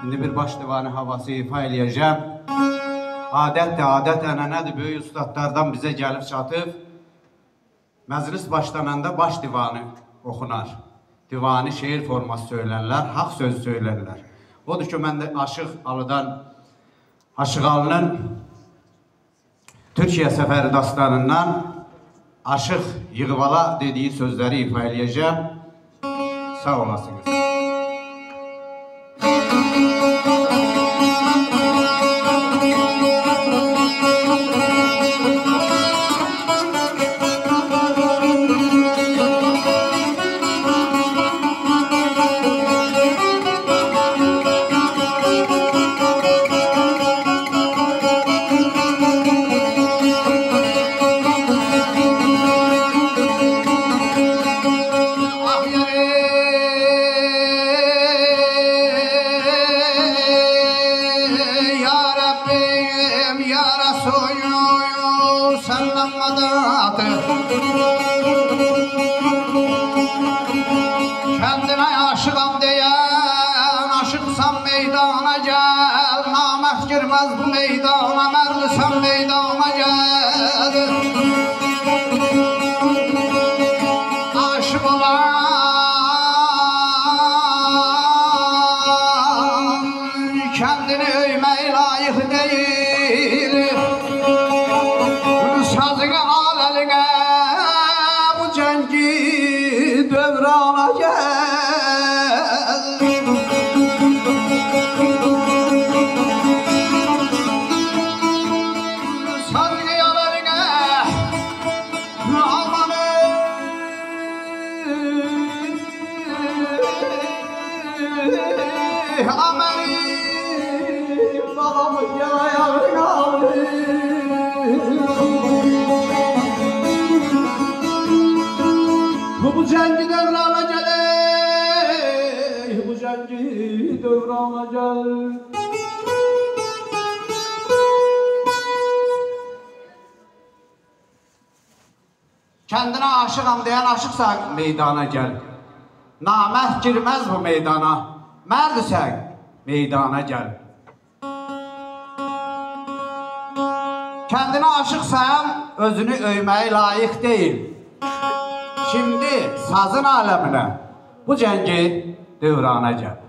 İndi bir baş divanı havası ifa eləyəcəm. Adət ənənədir, böyük ustadlardan bizə gəlib çatıb. Məclis başlananda baş divanı oxunar. Divani şeir forması söylərlər, haqq söz söylərlər. Odur ki, mən də Aşıq Alıdan, Aşıq Alının Türkiyə səfəri dastanından Aşıq Yığvala dediyi sözləri ifa eləyəcəm. Sağ olasınız. Kendine aşığım diyen, aşıksan meydana gel. Namert girmez bu meydana, merdsen meydana gel. Aşık olan kendini övmeye layık değil. Sazını al eline, bu cengi devrana gel. Sazını al eline, amanı ameli babamı yayarına alır. Bu cengi devrana gel, bu cengi devrana gel. Kendine aşığım diyen aşıksan meydana gel. Namert girmez bu meydana, merdsen meydana gel. Kendine aşıksan özünü övmeye layık değil. Şimdi sazın alemine bu cengi devrana gel.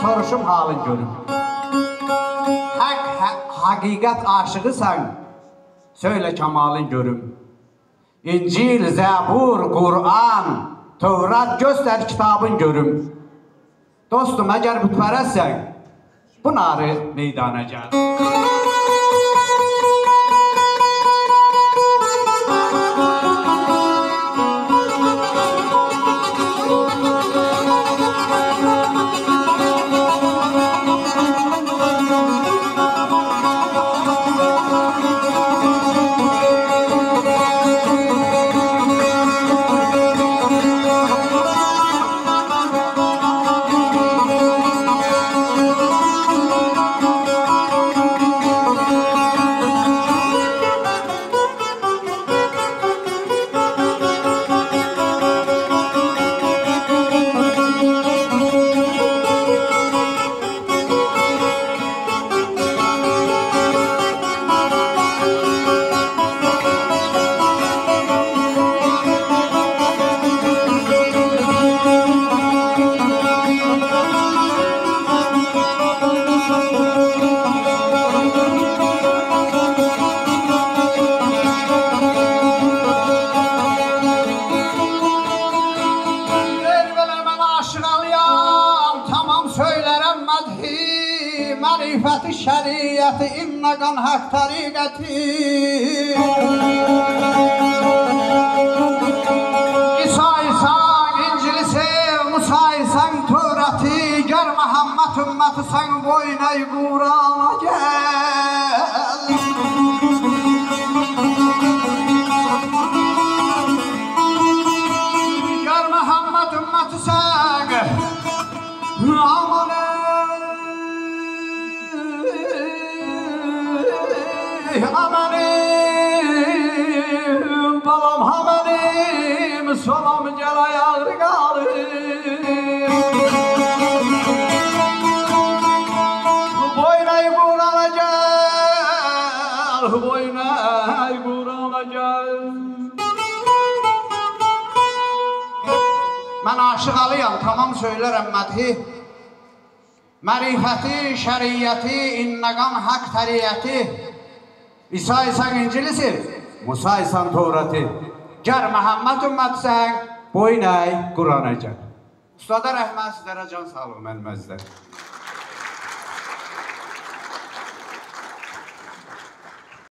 Soruşum halin görüm. Hakikat aşığısan söyle kemalin görüm. İncil, Zebur, Kur'an, Tevrat göster kitabın görüm. Dostum eğer bütperestsen bunları meydana gel. Marifeti şeriyeti innegan hak tariketi İsa-İsan İncil'i sev Musa-İsan Tevrat'ı Gör Muhammed ümmeti sen boynayı Kur'an'a gel mənim, balam ha mənim, sonam gəl ayağır qalır. Boynay burana gəl, boynay burana gəl. Mən aşıqalıyam, tamam söylərəm mədhi. Mərifəti, şəriyyəti, innəqan haqq təriyyəti. İsa isən İncilisi, Musa isən Tovrati. Gər Məhəmməd ümmətsən. Boynay Qurana gəl. Ustada rəhmət sizlərə Can sağlıq, mənməzlər.